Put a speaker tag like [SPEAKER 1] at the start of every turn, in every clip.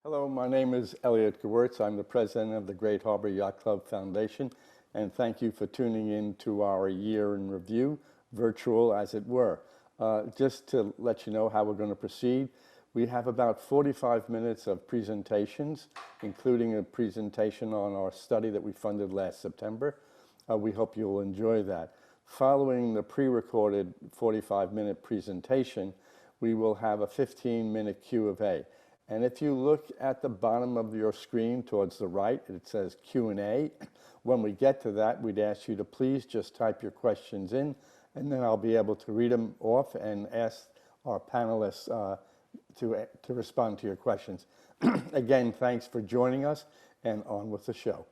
[SPEAKER 1] Hello, my name is Elliot Gewirtz. I'm the president of the Great Harbor Yacht Club Foundation, and thank you for tuning in to our year in review, virtual as it were. Just to let you know how we're going to proceed, we have about 45 minutes of presentations, including a presentation on our study that we funded last September. We hope you'll enjoy that. Following the pre-recorded 45-minute presentation, we will have a 15-minute Q&A. And if you look at the bottom of your screen towards the right, it says Q&A. When we get to that, we'd ask you to please just type your questions in, and then I'll be able to read them off and ask our panelists to respond to your questions. Again, thanks for joining us, and on with the show.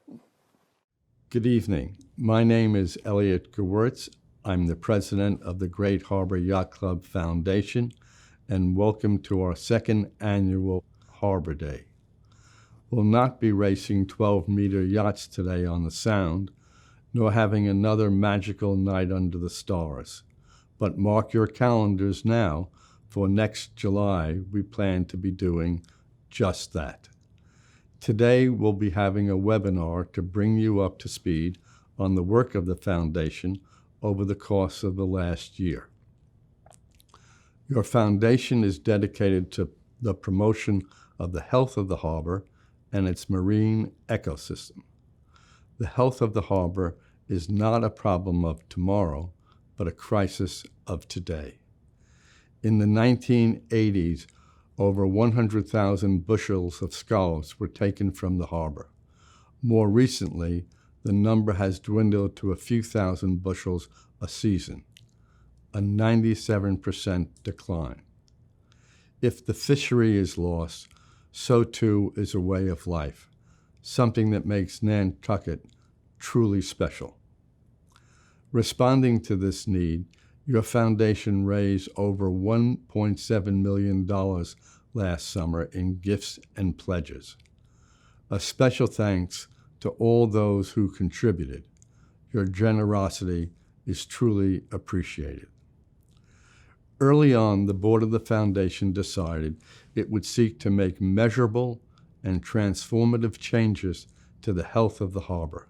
[SPEAKER 1] Good evening. My name is Elliot Gewirtz. I'm the president of the Great Harbor Yacht Club Foundation, and welcome to our second annual Harbor Day. We'll not be racing 12-meter yachts today on the Sound, nor having another magical night under the stars. But mark your calendars now, for next July we plan to be doing just that. Today we'll be having a webinar to bring you up to speed on the work of the Foundation over the course of the last year. Your foundation is dedicated to the promotion of the health of the harbor and its marine ecosystem. The health of the harbor is not a problem of tomorrow, but a crisis of today. In the 1980s, over 100,000 bushels of scallops were taken from the harbor. More recently, the number has dwindled to a few thousand bushels a season, a 97% decline. If the fishery is lost, so too is a way of life, something that makes Nantucket truly special. Responding to this need, your foundation raised over $1.7 million last summer in gifts and pledges. A special thanks to all those who contributed. Your generosity is truly appreciated. Early on, the board of the foundation decided it would seek to make measurable and transformative changes to the health of the harbor.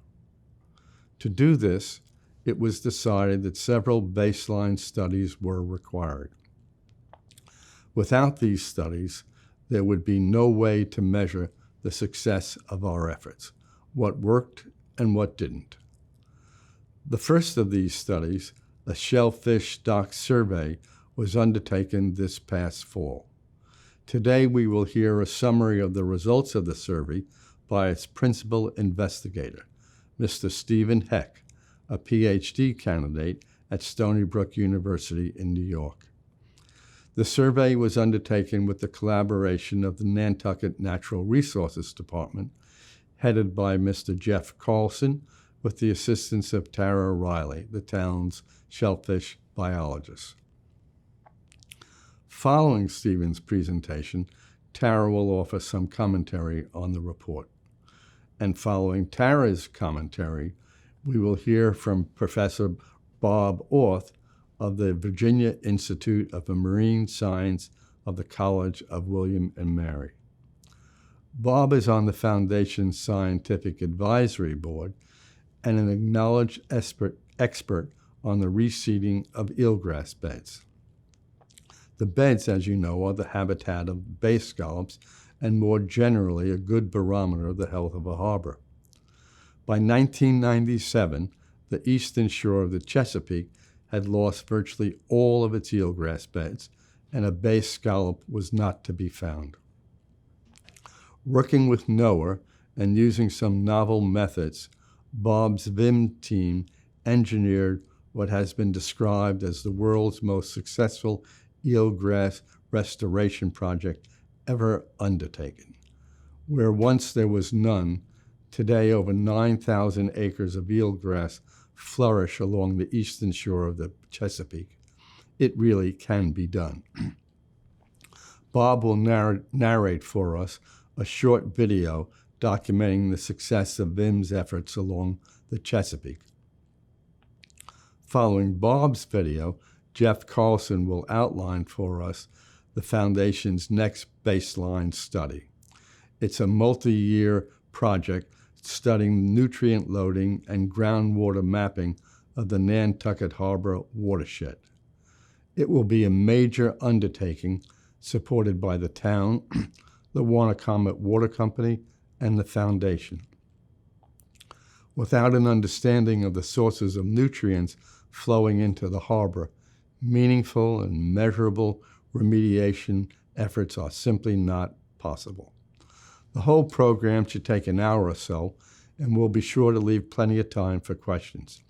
[SPEAKER 1] To do this, it was decided that several baseline studies were required. Without these studies, there would be no way to measure the success of our efforts, what worked and what didn't. The first of these studies, a Shellfish stock survey, was undertaken this past fall. Today we will hear a summary of the results of the survey by its principal investigator, Mr. Stephen Heck, a PhD candidate at Stony Brook University in New York. The survey was undertaken with the collaboration of the Nantucket Natural Resources Department, headed by Mr. Jeff Carlson, with the assistance of Tara Riley, the town's shellfish biologist. Following Stephen's presentation, Tara will offer some commentary on the report. And following Tara's commentary, we will hear from Professor Bob Orth of the Virginia Institute of Marine Science of the College of William and Mary. Bob is on the Foundation's Scientific Advisory Board and an acknowledged expert on the reseeding of eelgrass beds. The beds, as you know, are the habitat of bay scallops and more generally a good barometer of the health of a harbor. By 1997, the eastern shore of the Chesapeake had lost virtually all of its eelgrass beds, and a bay scallop was not to be found. Working with NOAA and using some novel methods, Bob's VIM team engineered what has been described as the world's most successful eelgrass restoration project ever undertaken. Where once there was none, today over 9,000 acres of eelgrass flourish along the eastern shore of the Chesapeake. It really can be done. Bob will narrate for us a short video documenting the success of VIM's efforts along the Chesapeake. Following Bob's video, Jeff Carlson will outline for us the Foundation's next baseline study. It's a multi-year project studying nutrient loading and groundwater mapping of the Nantucket Harbor watershed. It will be a major undertaking supported by the town, the Warner-Comet Water Company, and the Foundation. Without an understanding of the sources of nutrients flowing into the harbor, meaningful and measurable remediation efforts are simply not possible. The whole program should take an hour or so, and we'll be sure to leave plenty of time for questions.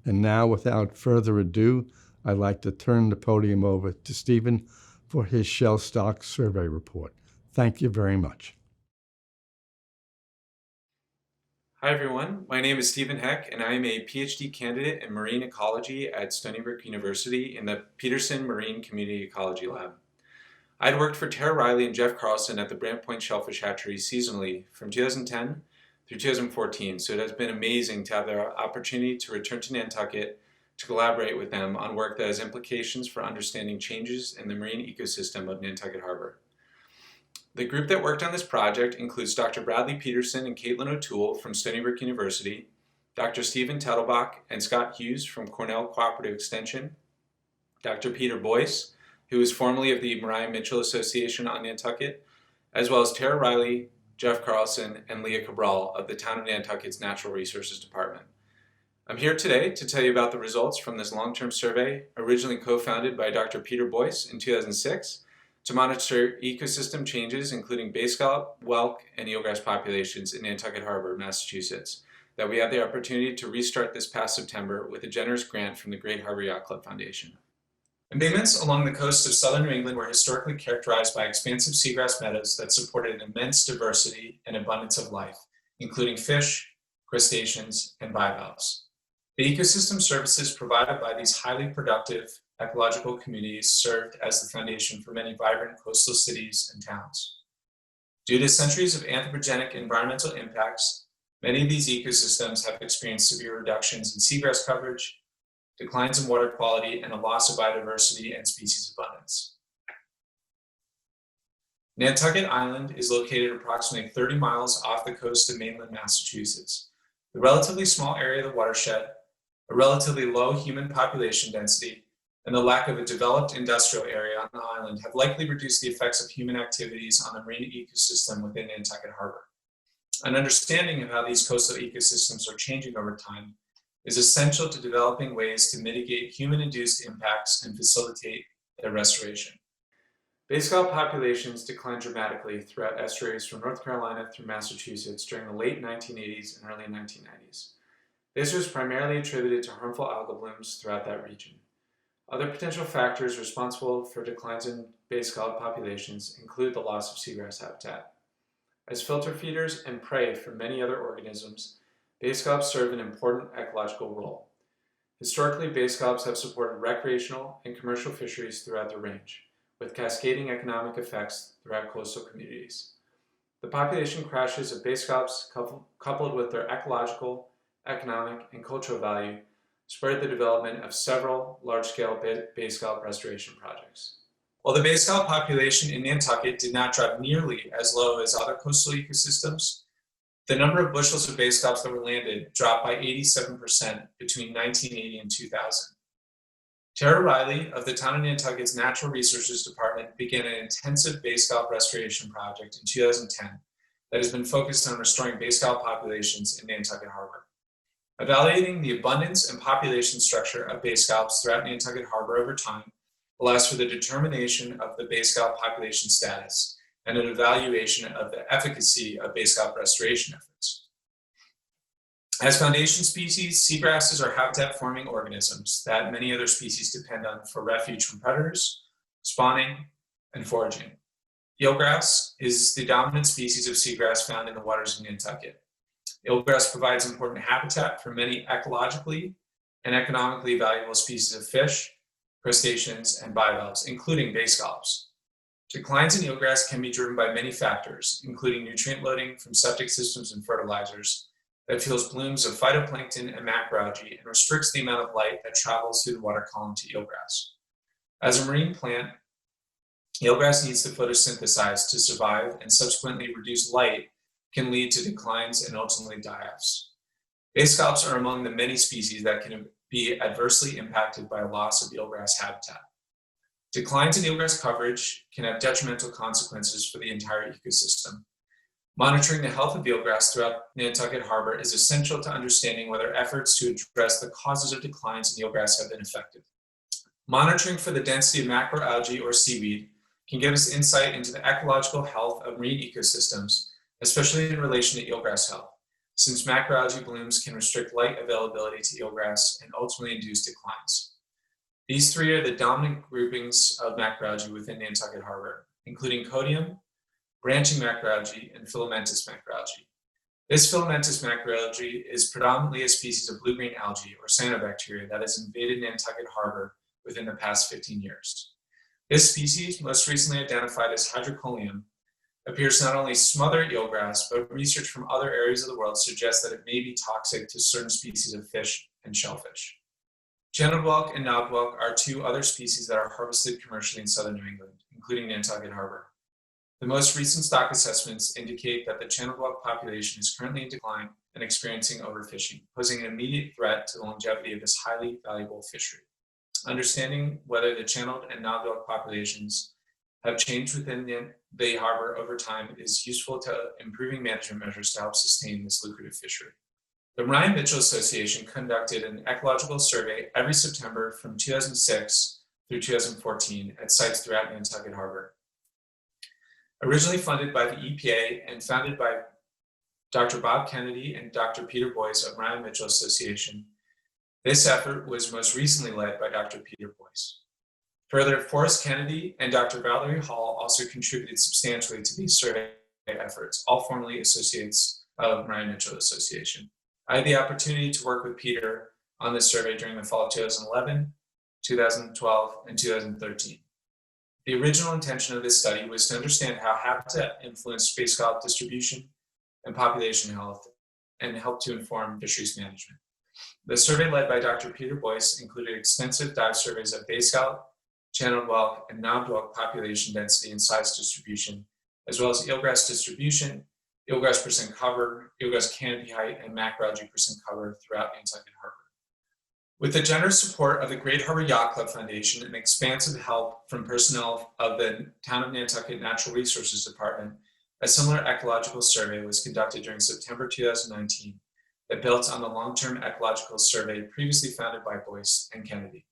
[SPEAKER 1] And now, without further ado, I'd like to turn the podium over to Stephen for his Shell Stock Survey report. Thank you very much.
[SPEAKER 2] Hi everyone, my name is Stephen Heck and I am a PhD candidate in marine ecology at Stony Brook University in the Peterson Marine Community Ecology Lab. I'd worked for Tara Riley and Jeff Carlson at the Brant Point Shellfish Hatchery seasonally from 2010 through 2014, so it has been amazing to have the opportunity to return to Nantucket to collaborate with them on work that has implications for understanding changes in the marine ecosystem of Nantucket Harbor. The group that worked on this project includes Dr. Bradley Peterson and Caitlin O'Toole from Stony Brook University, Dr. Stephen Tettelbach and Scott Hughes from Cornell Cooperative Extension, Dr. Peter Boyce, who is formerly of the Mariah Mitchell Association on Nantucket, as well as Tara Riley, Jeff Carlson, and Leah Cabral of the Town of Nantucket's Natural Resources Department. I'm here today to tell you about the results from this long-term survey, originally co-founded by Dr. Peter Boyce in 2006, to monitor ecosystem changes including bay scallop, whelk, and eelgrass populations in Nantucket Harbor, Massachusetts, that we had the opportunity to restart this past September with a generous grant from the Great Harbor Yacht Club Foundation. Embayments along the coast of southern New England were historically characterized by expansive seagrass meadows that supported an immense diversity and abundance of life, including fish, crustaceans, and bivalves. The ecosystem services provided by these highly productive ecological communities served as the foundation for many vibrant coastal cities and towns. Due to centuries of anthropogenic environmental impacts, many of these ecosystems have experienced severe reductions in seagrass coverage, declines in water quality, and a loss of biodiversity and species abundance. Nantucket Island is located approximately 30 miles off the coast of mainland Massachusetts. The relatively small area of the watershed, a relatively low human population density, and the lack of a developed industrial area on the island have likely reduced the effects of human activities on the marine ecosystem within Nantucket Harbor. An understanding of how these coastal ecosystems are changing over time is essential to developing ways to mitigate human-induced impacts and facilitate their restoration. Bay scallop populations declined dramatically throughout estuaries from North Carolina through Massachusetts during the late 1980s and early 1990s. This was primarily attributed to harmful algal blooms throughout that region. Other potential factors responsible for declines in bay scallop populations include the loss of seagrass habitat. As filter feeders and prey for many other organisms, bay scallops serve an important ecological role. Historically, bay scallops have supported recreational and commercial fisheries throughout the range, with cascading economic effects throughout coastal communities. The population crashes of bay scallops, coupled with their ecological, economic, and cultural value, spurred the development of several large-scale bay scallop restoration projects. While the bay scallop population in Nantucket did not drop nearly as low as other coastal ecosystems, the number of bushels of bay scallops that were landed dropped by 87% between 1980 and 2000. Tara Riley of the Town of Nantucket's Natural Resources Department began an intensive bay scallop restoration project in 2010 that has been focused on restoring bay scallop populations in Nantucket Harbor. Evaluating the abundance and population structure of bay scallops throughout Nantucket Harbor over time allows for the determination of the bay scallop population status and an evaluation of the efficacy of bay scallop restoration efforts. As foundation species, seagrasses are habitat-forming organisms that many other species depend on for refuge from predators, spawning, and foraging. Eelgrass is the dominant species of seagrass found in the waters of Nantucket. Eelgrass provides important habitat for many ecologically and economically valuable species of fish, crustaceans, and bivalves, including bay scallops. Declines in eelgrass can be driven by many factors, including nutrient loading from septic systems and fertilizers that fuels blooms of phytoplankton and macroalgae and restricts the amount of light that travels through the water column to eelgrass. As a marine plant, Eelgrass needs to photosynthesize to survive, and subsequently reduced light can lead to declines and ultimately die-offs. Bay scallops are among the many species that can be adversely impacted by loss of eelgrass habitat. Declines in eelgrass coverage can have detrimental consequences for the entire ecosystem. Monitoring the health of eelgrass throughout Nantucket Harbor is essential to understanding whether efforts to address the causes of declines in eelgrass have been effective. Monitoring for the density of macroalgae or seaweed can give us insight into the ecological health of marine ecosystems, especially in relation to eelgrass health, since macroalgae blooms can restrict light availability to eelgrass and ultimately induce declines. These three are the dominant groupings of macroalgae within Nantucket Harbor, including codium, branching macroalgae, and filamentous macroalgae. This filamentous macroalgae is predominantly a species of blue-green algae or cyanobacteria that has invaded Nantucket Harbor within the past 15 years. This species, most recently identified as hydrocoleum, appears to not only smother eelgrass, but research from other areas of the world suggests that it may be toxic to certain species of fish and shellfish. Channeled whelk and knobbed whelk are two other species that are harvested commercially in southern New England, including Nantucket Harbor. The most recent stock assessments indicate that the channeled whelk population is currently in decline and experiencing overfishing, posing an immediate threat to the longevity of this highly valuable fishery. Understanding whether the channeled and knobbed whelk populations have changed within the harbor over time is useful to improving management measures to help sustain this lucrative fishery. The Ryan Mitchell Association conducted an ecological survey every September from 2006 through 2014 at sites throughout Nantucket Harbor. Originally funded by the EPA and founded by Dr. Bob Kennedy and Dr. Peter Boyce of Ryan Mitchell Association, this effort was most recently led by Dr. Peter Boyce. Further, Forrest Kennedy and Dr. Valerie Hall also contributed substantially to these survey efforts, all formerly associates of Ryan Mitchell Association. I had the opportunity to work with Peter on this survey during the fall of 2011, 2012, and 2013. The original intention of this study was to understand how habitat influenced bay scallop distribution and population health and help to inform fisheries management. The survey led by Dr. Peter Boyce included extensive dive surveys of bay scallop, channeled whelk, and knobbed whelk population density and size distribution, as well as eelgrass distribution, eelgrass percent cover, eelgrass canopy height, and macroalgae percent cover throughout Nantucket Harbor. With the generous support of the Great Harbor Yacht Club Foundation and expansive help from personnel of the Town of Nantucket Natural Resources Department, a similar ecological survey was conducted during September 2019 that built on the long-term ecological survey previously founded by Boyce and Kennedy.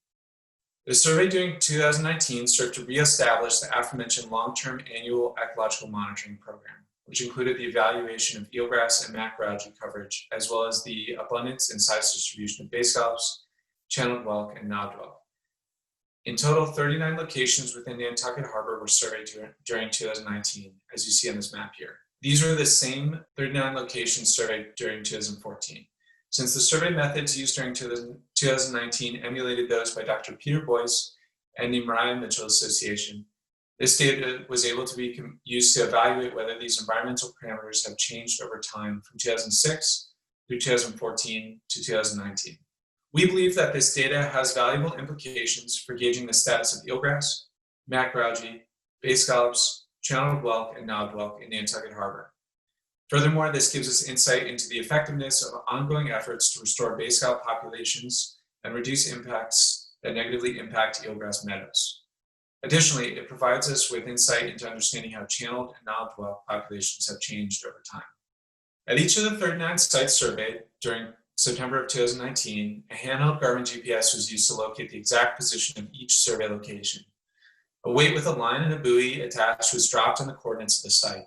[SPEAKER 2] The survey during 2019 served to reestablish the aforementioned long-term annual ecological monitoring program, which included the evaluation of eelgrass and macroalgae coverage, as well as the abundance and size distribution of bay scallops, channeled whelk, and knobbed whelk. In total, 39 locations within Nantucket Harbor were surveyed during 2019, as you see on this map here. These were the same 39 locations surveyed during 2014. Since the survey methods used during 2019 emulated those by Dr. Peter Boyce and the Ryan Mitchell Association, this data was able to be used to evaluate whether these environmental parameters have changed over time from 2006 through 2014 to 2019. We believe that this data has valuable implications for gauging the status of eelgrass, macroalgae, bay scallops, channeled whelk, and knobbed whelk in Nantucket Harbor. Furthermore, this gives us insight into the effectiveness of ongoing efforts to restore bay scallop populations and reduce impacts that negatively impact eelgrass meadows. Additionally, it provides us with insight into understanding how channeled and knobbed whelk populations have changed over time. At each of the 39 sites surveyed during September of 2019, a handheld Garmin GPS was used to locate the exact position of each survey location. A weight with a line and a buoy attached was dropped on the coordinates of the site.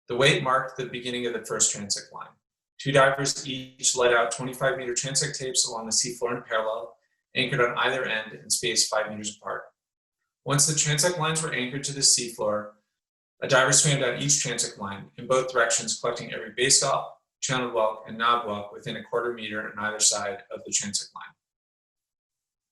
[SPEAKER 2] The weight marked the beginning of the first transect line. Two divers each let out 25-meter transect tapes along the seafloor in parallel, anchored on either end and spaced 5 meters apart. Once the transect lines were anchored to the seafloor, a diver swam down each transect line in both directions, collecting every bay scallop, channeled whelk, and knobbed whelk within a quarter meter on either side of the transect line.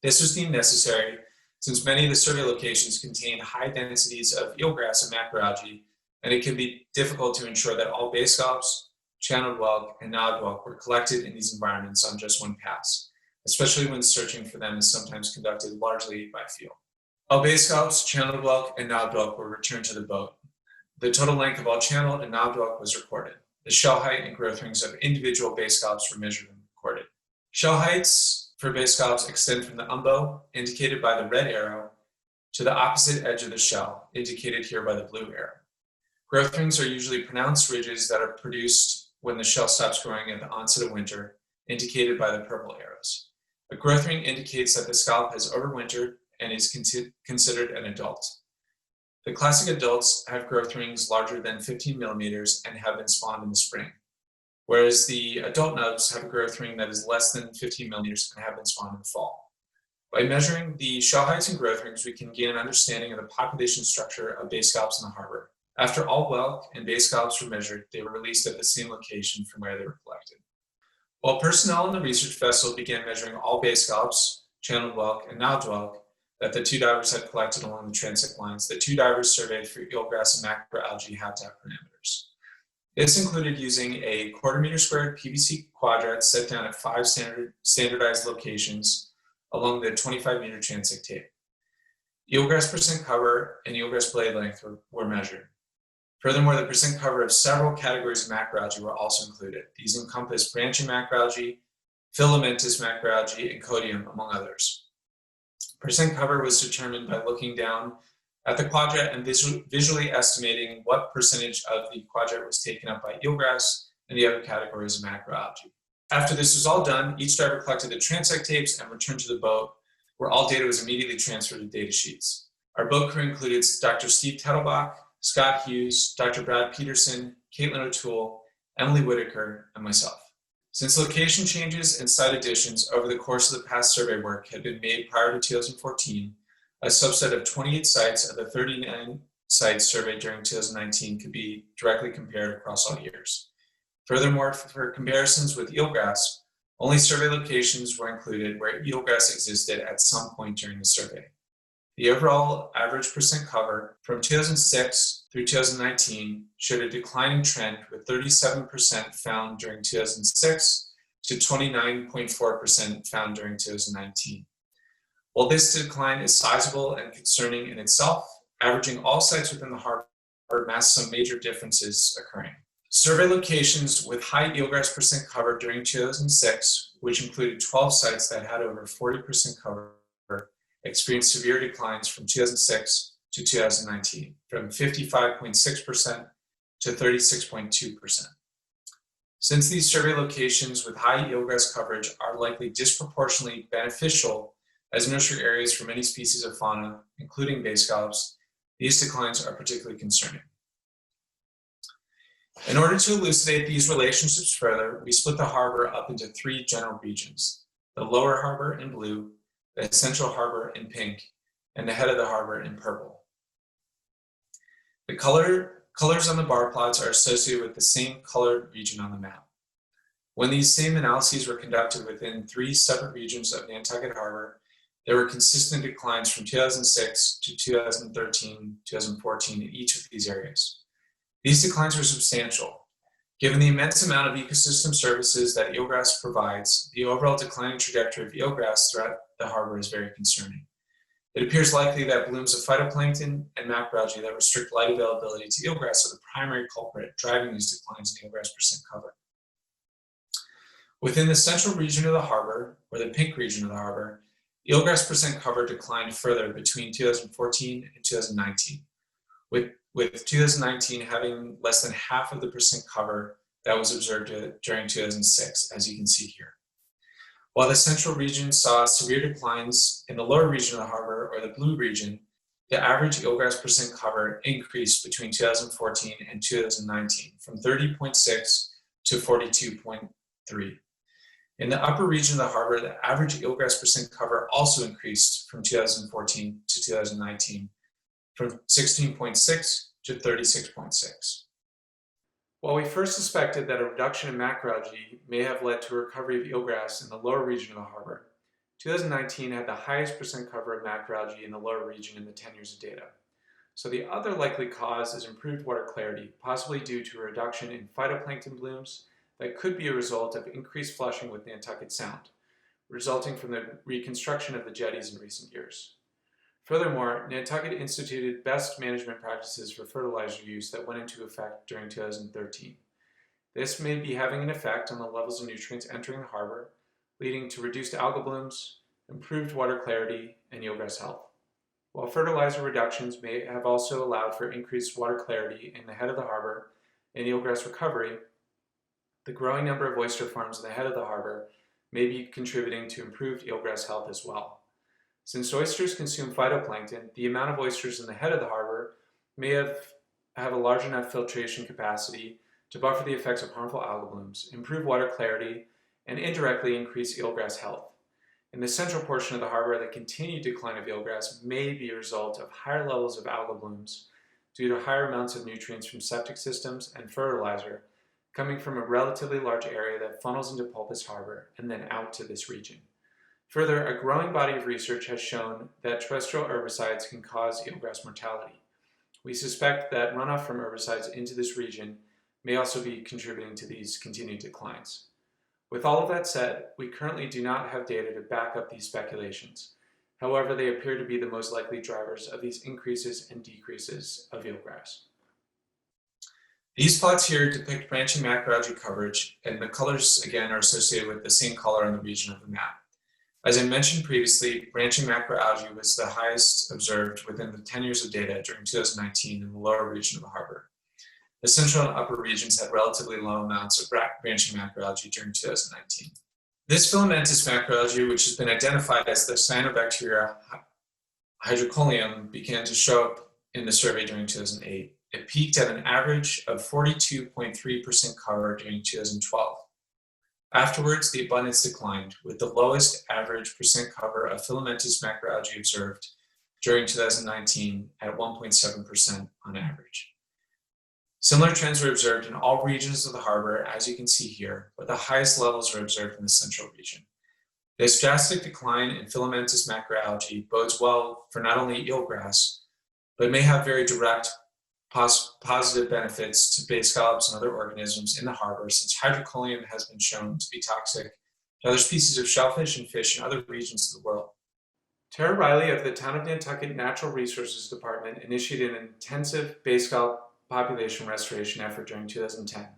[SPEAKER 2] This was deemed necessary since many of the survey locations contain high densities of eelgrass and macroalgae, and it can be difficult to ensure that all bay scallops, channeled whelk, and knobbed whelk were collected in these environments on just one pass, especially when searching for them is sometimes conducted largely by feel. All bay scallops, channeled whelk, and knobbed whelk were returned to the boat. The total length of all channeled and knobbed whelk was recorded. The shell height and growth rings of individual bay scallops were measured and recorded. Shell heights for bay scallops extend from the umbo, indicated by the red arrow, to the opposite edge of the shell, indicated here by the blue arrow. Growth rings are usually pronounced ridges that are produced when the shell stops growing at the onset of winter, indicated by the purple arrows. A growth ring indicates that the scallop has overwintered and is considered an adult. The classic adults have growth rings larger than 15 millimeters and have been spawned in the spring, whereas the adult nubs have a growth ring that is less than 15 millimeters and have been spawned in the fall. By measuring the shell heights and growth rings, we can gain an understanding of the population structure of bay scallops in the harbor. After all whelk and bay scallops were measured, they were released at the same location from where they were collected. While personnel in the research vessel began measuring all bay scallops, channeled whelk, and knobbed whelk that the two divers had collected along the transect lines, the two divers surveyed for eelgrass and macroalgae habitat parameters. This included using a 1/4 meter squared PVC quadrat set down at 5 standardized locations along the 25-meter transect tape. Eelgrass percent cover and eelgrass blade length were measured. Furthermore, the percent cover of several categories of macroalgae were also included. These encompass branching macroalgae, filamentous macroalgae, and codium, among others. Percent cover was determined by looking down at the quadrat and visually estimating what percentage of the quadrat was taken up by eelgrass and the other categories of macroalgae. After this was all done, each diver collected the transect tapes and returned to the boat, where all data was immediately transferred to data sheets. Our boat crew included Dr. Steve Tettelbach, Scott Hughes, Dr. Brad Peterson, Caitlin O'Toole, Emily Whitaker, and myself. Since location changes and site additions over the course of the past survey work had been made prior to 2014, a subset of 28 sites of the 39 sites surveyed during 2019 could be directly compared across all years. Furthermore, for comparisons with eelgrass, only survey locations were included where eelgrass existed at some point during the survey. The overall average percent cover from 2006 through 2019 showed a declining trend, with 37% found during 2006 to 29.4% found during 2019. While this decline is sizable and concerning in itself, averaging all sites within the harbor masks some major differences occurring. Survey locations with high eelgrass percent cover during 2006, which included 12 sites that had over 40% cover, experienced severe declines from 2006 to 2019, from 55.6% to 36.2%. Since these survey locations with high eelgrass coverage are likely disproportionately beneficial as nursery areas for many species of fauna, including bay scallops, these declines are particularly concerning. In order to elucidate these relationships further, we split the harbor up into 3 general regions: the lower harbor in blue, the central harbor in pink, and the head of the harbor in purple. The colors on the bar plots are associated with the same colored region on the map. When these same analyses were conducted within 3 separate regions of Nantucket Harbor, there were consistent declines from 2006 to 2013, 2014 in each of these areas. These declines were substantial. Given the immense amount of ecosystem services that eelgrass provides, the overall declining trajectory of eelgrass throughout the harbor is very concerning. It appears likely that blooms of phytoplankton and macroalgae that restrict light availability to eelgrass are the primary culprit driving these declines in eelgrass percent cover. Within the central region of the harbor, or the pink region of the harbor, eelgrass percent cover declined further between 2014 and 2019, with 2019 having less than half of the percent cover that was observed during 2006, as you can see here. While the central region saw severe declines in the lower region of the harbor, or the blue region, the average eelgrass percent cover increased between 2014 and 2019 from 30.6 to 42.3. In the upper region of the harbor, the average eelgrass percent cover also increased from 2014 to 2019 from 16.6 to 36.6. While we first suspected that a reduction in macroalgae may have led to a recovery of eelgrass in the lower region of the harbor, 2019 had the highest percent cover of macroalgae in the lower region in the 10 years of data. So the other likely cause is improved water clarity, possibly due to a reduction in phytoplankton blooms that could be a result of increased flushing with Nantucket Sound, resulting from the reconstruction of the jetties in recent years. Furthermore, Nantucket instituted best management practices for fertilizer use that went into effect during 2013. This may be having an effect on the levels of nutrients entering the harbor, leading to reduced algal blooms, improved water clarity, and eelgrass health. While fertilizer reductions may have also allowed for increased water clarity in the head of the harbor and eelgrass recovery, the growing number of oyster farms in the head of the harbor may be contributing to improved eelgrass health as well. Since oysters consume phytoplankton, the amount of oysters in the head of the harbor may have a large enough filtration capacity to buffer the effects of harmful algal blooms, improve water clarity, and indirectly increase eelgrass health. In the central portion of the harbor, the continued decline of eelgrass may be a result of higher levels of algal blooms due to higher amounts of nutrients from septic systems and fertilizer coming from a relatively large area that funnels into Pulpus Harbor and then out to this region. Further, a growing body of research has shown that terrestrial herbicides can cause eelgrass mortality. We suspect that runoff from herbicides into this region may also be contributing to these continued declines. With all of that said, we currently do not have data to back up these speculations. However, they appear to be the most likely drivers of these increases and decreases of eelgrass. These plots here depict branching macroalgae coverage, and the colors again are associated with the same color on the region of the map. As I mentioned previously, branching macroalgae was the highest observed within the 10 years of data during 2019 in the lower region of the harbor. The central and upper regions had relatively low amounts of branching macroalgae during 2019. This filamentous macroalgae, which has been identified as the cyanobacteria hydrocoleum, began to show up in the survey during 2008. It peaked at an average of 42.3% cover during 2012. Afterwards, the abundance declined, with the lowest average percent cover of filamentous macroalgae observed during 2019 at 1.7% on average. Similar trends were observed in all regions of the harbor, as you can see here, but the highest levels were observed in the central region. This drastic decline in filamentous macroalgae bodes well for not only eelgrass, but may have very direct positive benefits to bay scallops and other organisms in the harbor, since hydrocoleum has been shown to be toxic to other species of shellfish and fish in other regions of the world. Tara Riley of the Town of Nantucket Natural Resources Department initiated an intensive bay scallop population restoration effort during 2010.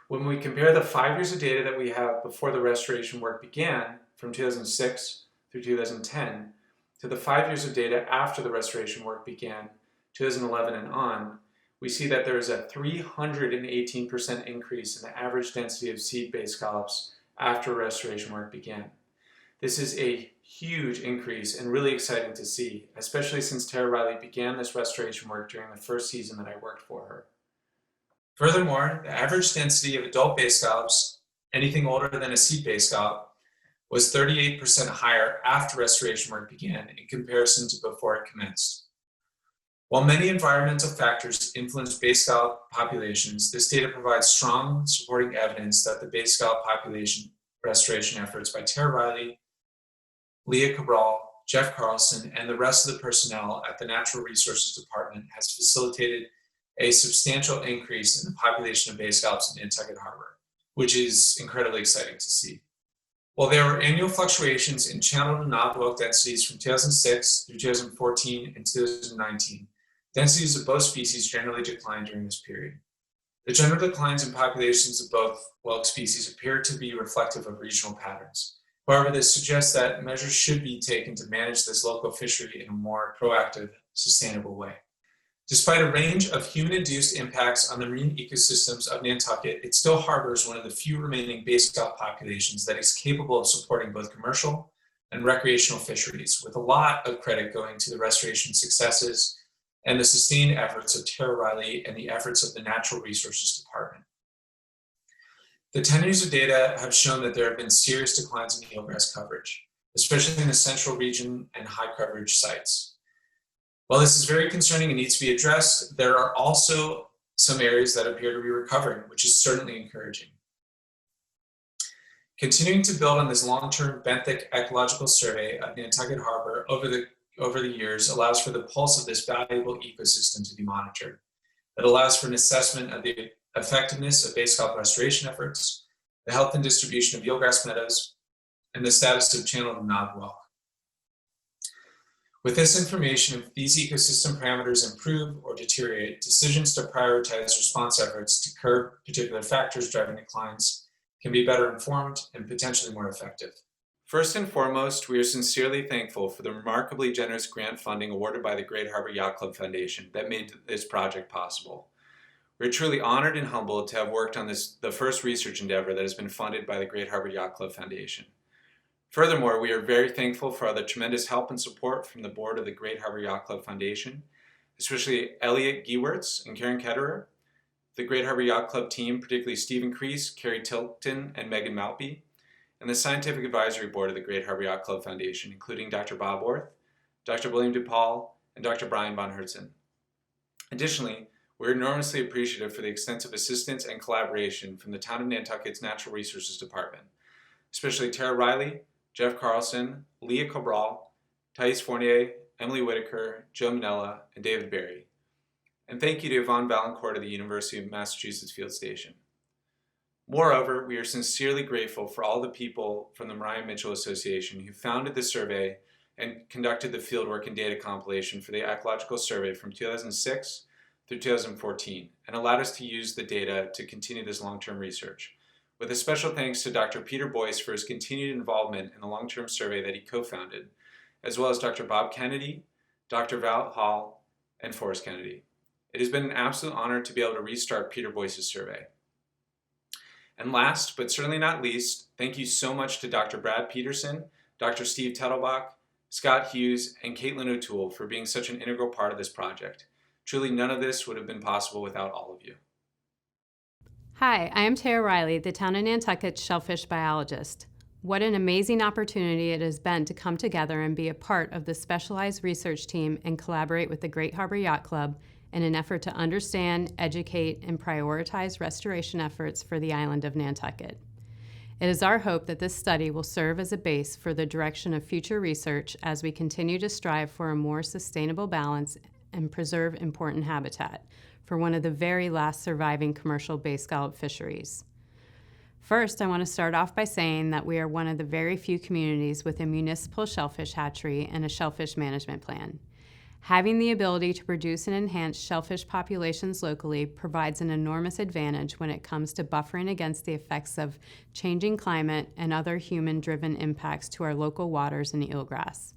[SPEAKER 2] When we compare the 5 years of data that we have before the restoration work began, from 2006 through 2010, to the 5 years of data after the restoration work began, 2011 and on, we see that there is a 318% increase in the average density of seed bay scallops after restoration work began. This is a huge increase and really exciting to see, especially since Tara Riley began this restoration work during the first season that I worked for her. Furthermore, the average density of adult bay scallops, anything older than a seed bay scallop, was 38% higher after restoration work began in comparison to before it commenced. While many environmental factors influence bay scallop populations, this data provides strong supporting evidence that the bay scallop population restoration efforts by Tara Riley, Leah Cabral, Jeff Carlson, and the rest of the personnel at the Natural Resources Department has facilitated a substantial increase in the population of bay scallops in Nantucket Harbor, which is incredibly exciting to see. While there were annual fluctuations in channeled and knob-whelk densities from 2006 through 2014 and 2019, densities of both species generally declined during this period. The general declines in populations of both whelk species appear to be reflective of regional patterns. However, this suggests that measures should be taken to manage this local fishery in a more proactive, sustainable way. Despite a range of human-induced impacts on the marine ecosystems of Nantucket, it still harbors one of the few remaining bay scallop populations that is capable of supporting both commercial and recreational fisheries, with a lot of credit going to the restoration successes and the sustained efforts of Tara Riley and the efforts of the Natural Resources Department. The 10 years of data have shown that there have been serious declines in eelgrass coverage, especially in the central region and high coverage sites. While this is very concerning and needs to be addressed, there are also some areas that appear to be recovering, which is certainly encouraging. Continuing to build on this long-term benthic ecological survey of Nantucket Harbor over the years allows for the pulse of this valuable ecosystem to be monitored. It allows for an assessment of the effectiveness of bay scallop restoration efforts, the health and distribution of eelgrass meadows, and the status of channeled and knob whelk. With this information, if these ecosystem parameters improve or deteriorate, decisions to prioritize response efforts to curb particular factors driving declines can be better informed and potentially more effective. First and foremost, we are sincerely thankful for the remarkably generous grant funding awarded by the Great Harbor Yacht Club Foundation that made this project possible. We're truly honored and humbled to have worked on the first research endeavor that has been funded by the Great Harbor Yacht Club Foundation. Furthermore, we are very thankful for the tremendous help and support from the board of the Great Harbor Yacht Club Foundation, especially Elliot Giewirtz and Karen Ketterer, the Great Harbor Yacht Club team, particularly Stephen Crease, Carrie Tilton, and Megan Maltby, and the Scientific Advisory Board of the Great Harbor Yacht Club Foundation, including Dr. Bob Orth, Dr. William DePaul, and Dr. Brian von Hertzen. Additionally, we're enormously appreciative for the extensive assistance and collaboration from the Town of Nantucket's Natural Resources Department, especially Tara Riley, Jeff Carlson, Leah Cabral, Thais Fournier, Emily Whitaker, Joe Minella, and David Berry. And thank you to Yvonne Valancourt of the University of Massachusetts Field Station. Moreover, we are sincerely grateful for all the people from the Mariah Mitchell Association who founded the survey and conducted the fieldwork and data compilation for the Ecological Survey from 2006 through 2014 and allowed us to use the data to continue this long-term research. With a special thanks to Dr. Peter Boyce for his continued involvement in the long-term survey that he co-founded, as well as Dr. Bob Kennedy, Dr. Val Hall, and Forrest Kennedy. It has been an absolute honor to be able to restart Peter Boyce's survey. And last, but certainly not least, thank you so much to Dr. Brad Peterson, Dr. Steve Tettelbach, Scott Hughes, and Caitlin O'Toole for being such an integral part of this project. Truly, none of this would have been possible without all of you.
[SPEAKER 3] Hi, I am Tara Riley, the Town of Nantucket's shellfish biologist. What an amazing opportunity it has been to come together and be a part of the specialized research team and collaborate with the Great Harbor Yacht Club in an effort to understand, educate, and prioritize restoration efforts for the island of Nantucket. It is our hope that this study will serve as a base for the direction of future research as we continue to strive for a more sustainable balance and preserve important habitat for one of the very last surviving commercial bay scallop fisheries. First, I want to start off by saying that we are one of the very few communities with a municipal shellfish hatchery and a shellfish management plan. Having the ability to produce and enhance shellfish populations locally provides an enormous advantage when it comes to buffering against the effects of changing climate and other human-driven impacts to our local waters and eelgrass.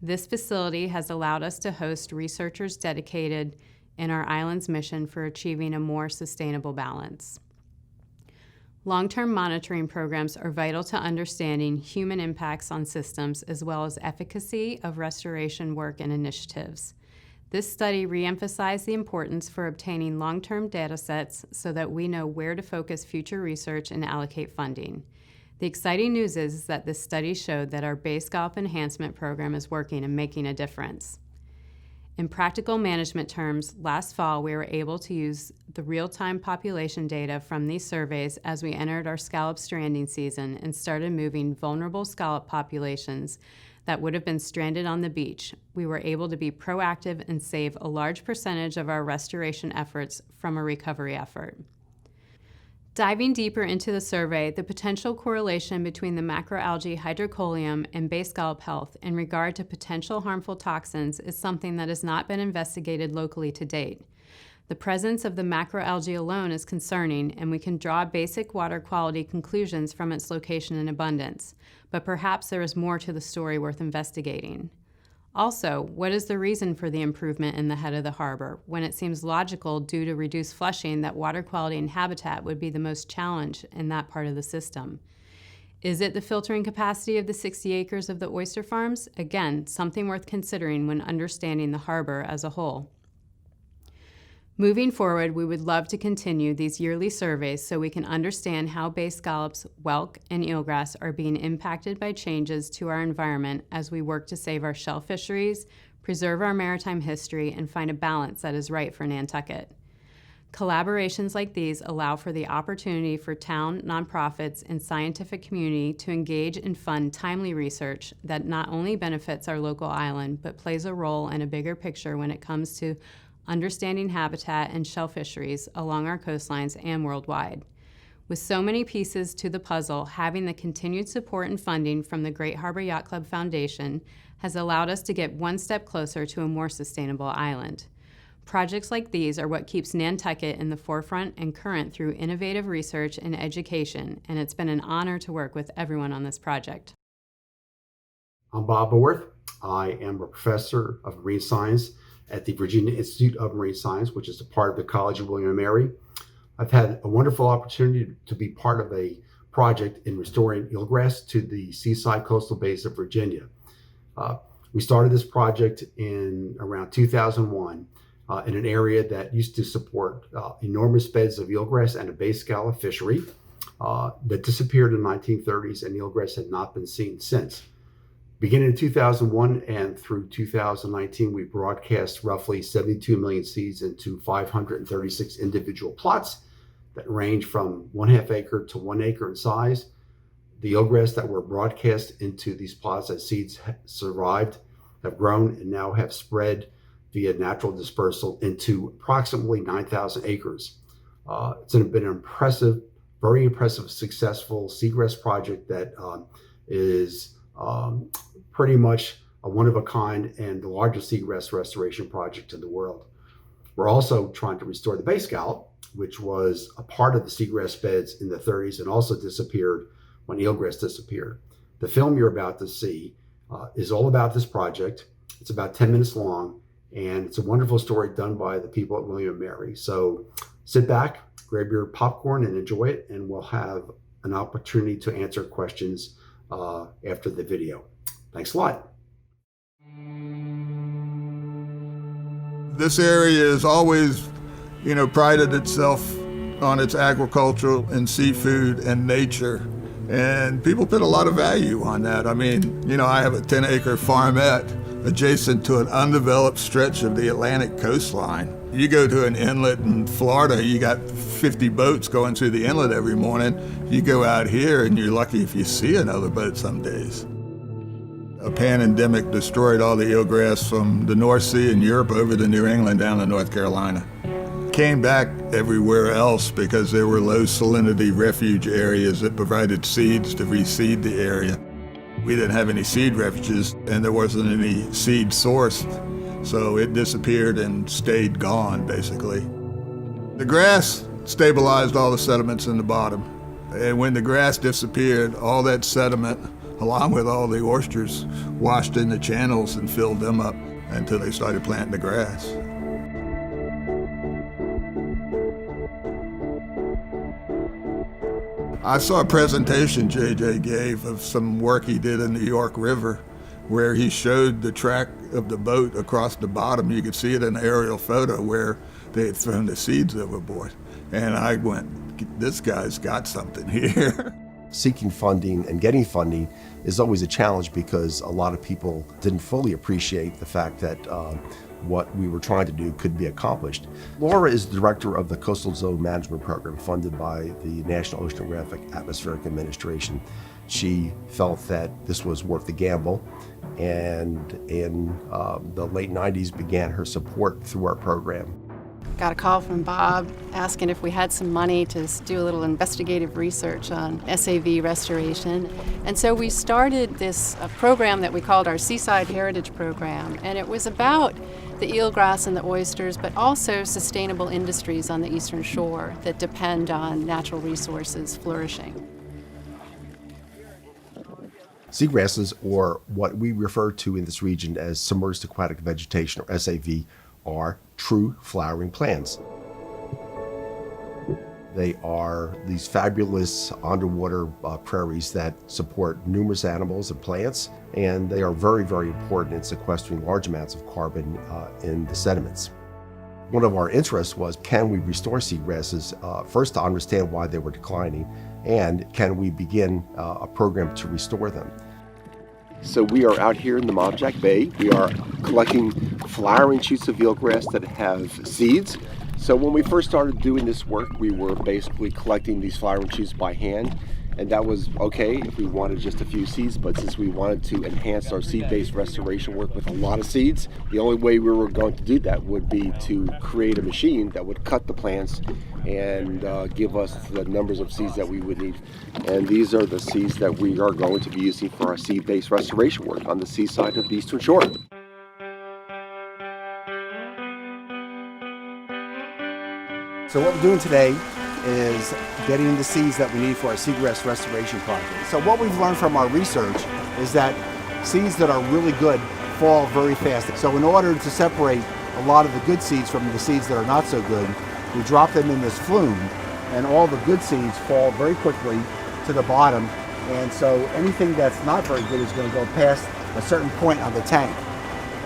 [SPEAKER 3] This facility has allowed us to host researchers dedicated in our island's mission for achieving a more sustainable balance. Long-term monitoring programs are vital to understanding human impacts on systems as well as efficacy of restoration work and initiatives. This study re-emphasized the importance for obtaining long-term data sets so that we know where to focus future research and allocate funding. The exciting news is that this study showed that our bay scallop enhancement program is working and making a difference. In practical management terms, last fall we were able to use the real-time population data from these surveys as we entered our scallop stranding season and started moving vulnerable scallop populations that would have been stranded on the beach. We were able to be proactive and save a large percentage of our restoration efforts from a recovery effort. Diving deeper into the survey, the potential correlation between the macroalgae hydrocholium and bay scallop health in regard to potential harmful toxins is something that has not been investigated locally to date. The presence of the macroalgae alone is concerning, and we can draw basic water quality conclusions from its location and abundance, but perhaps there is more to the story worth investigating. Also, what is the reason for the improvement in the head of the harbor, when it seems logical due to reduced flushing that water quality and habitat would be the most challenged in that part of the system? Is it the filtering capacity of the 60 acres of the oyster farms? Again, something worth considering when understanding the harbor as a whole. Moving forward, we would love to continue these yearly surveys so we can understand how bay scallops, whelk, and eelgrass are being impacted by changes to our environment as we work to save our shell fisheries, preserve our maritime history, and find a balance that is right for Nantucket. Collaborations like these allow for the opportunity for town, nonprofits, and scientific community to engage and fund timely research that not only benefits our local island, but plays a role in a bigger picture when it comes to understanding habitat and shell fisheries along our coastlines and worldwide. With so many pieces to the puzzle, having the continued support and funding from the Great Harbor Yacht Club Foundation has allowed us to get one step closer to a more sustainable island. Projects like these are what keeps Nantucket in the forefront and current through innovative research and education, and it's been an honor to work with everyone on this project.
[SPEAKER 4] I'm Bob Orth. I am a professor of marine science at the Virginia Institute of Marine Science, which is a part of the College of William & Mary. I've had a wonderful opportunity to be part of a project in restoring eelgrass to the seaside coastal bays of Virginia. We started this project in around 2001 in an area that used to support enormous beds of eelgrass and a bay scallop fishery that disappeared in the 1930s, and eelgrass had not been seen since. Beginning in 2001 and through 2019, we broadcast roughly 72 million seeds into 536 individual plots that range from 1/2 acre to 1 acre in size. The eelgrass that were broadcast into these plots as seeds survived have grown and now have spread via natural dispersal into approximately 9,000 acres. It's been an impressive, very impressive, successful seagrass project that is pretty much a one-of-a-kind and the largest seagrass restoration project in the world. We're also trying to restore the bay scallop, which was a part of the seagrass beds in the 30s and also disappeared when eelgrass disappeared. The film you're about to see is all about this project. It's about 10 minutes long, and it's a wonderful story done by the people at William & Mary. So sit back, grab your popcorn and enjoy it, and we'll have an opportunity to answer questions after the video. Thanks a lot.
[SPEAKER 5] This area has always, prided itself on its agricultural and seafood and nature. And people put a lot of value on that. I mean, I have a 10-acre farmette adjacent to an undeveloped stretch of the Atlantic coastline. You go to an inlet in Florida, you got 50 boats going through the inlet every morning. You go out here and you're lucky if you see another boat some days. A pandemic destroyed all the eelgrass from the North Sea and Europe over to New England down to North Carolina. Came back everywhere else because there were low salinity refuge areas that provided seeds to reseed the area. We didn't have any seed refuges and there wasn't any seed sourced, so it disappeared and stayed gone, basically. The grass stabilized all the sediments in the bottom, and when the grass disappeared, all that sediment, along with all the oysters, washed in the channels and filled them up until they started planting the grass. I saw a presentation JJ gave of some work he did in the York River where he showed the track of the boat across the bottom. You could see it in an aerial photo where they had thrown the seeds overboard. And I went, this guy's got something here.
[SPEAKER 6] Seeking funding and getting funding is always a challenge because a lot of people didn't fully appreciate the fact that what we were trying to do could be accomplished. Laura is the director of the Coastal Zone Management Program funded by the National Oceanographic Atmospheric Administration. She felt that this was worth the gamble, and in the late 90s began her support through our program.
[SPEAKER 7] Got a call from Bob asking if we had some money to do a little investigative research on SAV restoration. And so we started this program that we called our Seaside Heritage Program. And it was about the eelgrass and the oysters, but also sustainable industries on the eastern shore that depend on natural resources flourishing.
[SPEAKER 6] Seagrasses, or what we refer to in this region as submerged aquatic vegetation, or SAV, are true flowering plants. They are these fabulous underwater prairies that support numerous animals and plants, and they are very, very important in sequestering large amounts of carbon in the sediments. One of our interests was, can we restore seagrasses, first to understand why they were declining, and can we begin a program to restore them? So we are out here in the Montauk Bay. We are collecting flowering shoots of eelgrass that have seeds. So when we first started doing this work, we were basically collecting these flowering shoots by hand, and that was okay if we wanted just a few seeds, but since we wanted to enhance our seed-based restoration work with a lot of seeds, the only way we were going to do that would be to create a machine that would cut the plants and give us the numbers of seeds that we would need. And these are the seeds that we are going to be using for our seed-based restoration work on the seaside of the Eastern Shore. So what we're doing today is getting the seeds that we need for our seagrass restoration project. So what we've learned from our research is that seeds that are really good fall very fast. So in order to separate a lot of the good seeds from the seeds that are not so good, we drop them in this flume, and all the good seeds fall very quickly to the bottom. And so anything that's not very good is going to go past a certain point on the tank.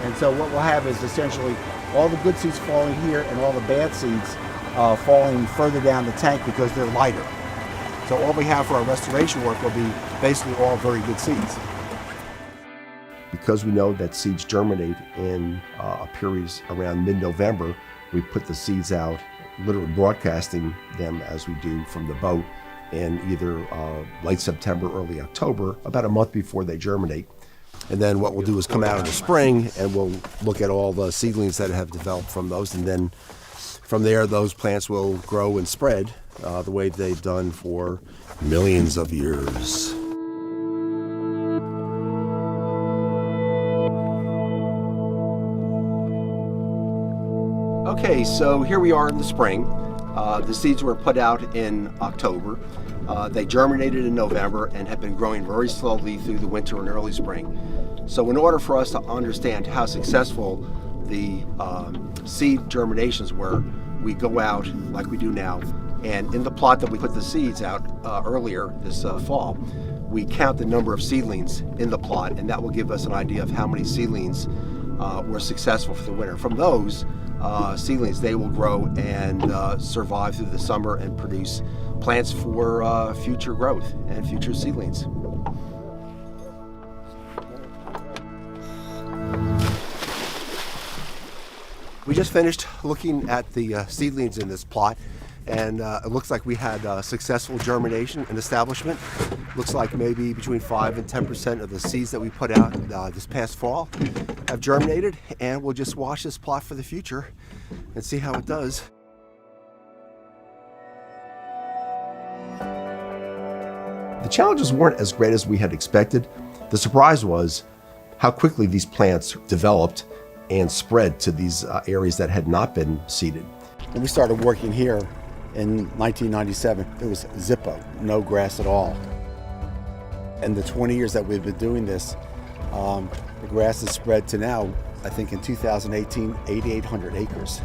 [SPEAKER 6] And so what we'll have is essentially all the good seeds falling here and all the bad seeds falling further down the tank because they're lighter. So all we have for our restoration work will be basically all very good seeds. Because we know that seeds germinate in periods around mid-November, we put the seeds out, literally broadcasting them as we do from the boat in either late September, early October, about a month before they germinate. And then what we'll do is come out in the spring and we'll look at all the seedlings that have developed from those, and then from there, those plants will grow and spread the way they've done for millions of years. Okay, so here we are in the spring. The seeds were put out in October. They germinated in November and have been growing very slowly through the winter and early spring. So in order for us to understand how successful the seed germinations were, we go out like we do now, and in the plot that we put the seeds out earlier this fall, we count the number of seedlings in the plot, and that will give us an idea of how many seedlings were successful for the winter. From those seedlings, they will grow and survive through the summer and produce plants for future growth and future seedlings. We just finished looking at the seedlings in this plot, and it looks like we had successful germination and establishment. Looks like maybe between 5 and 10% of the seeds that we put out this past fall have germinated, and we'll just watch this plot for the future and see how it does. The challenges weren't as great as we had expected. The surprise was how quickly these plants developed and spread to these areas that had not been seeded.
[SPEAKER 4] When we started working here in 1997, it was zippo, no grass at all. In the 20 years that we've been doing this, the grass has spread to now, I think in 2018, 8,800 acres.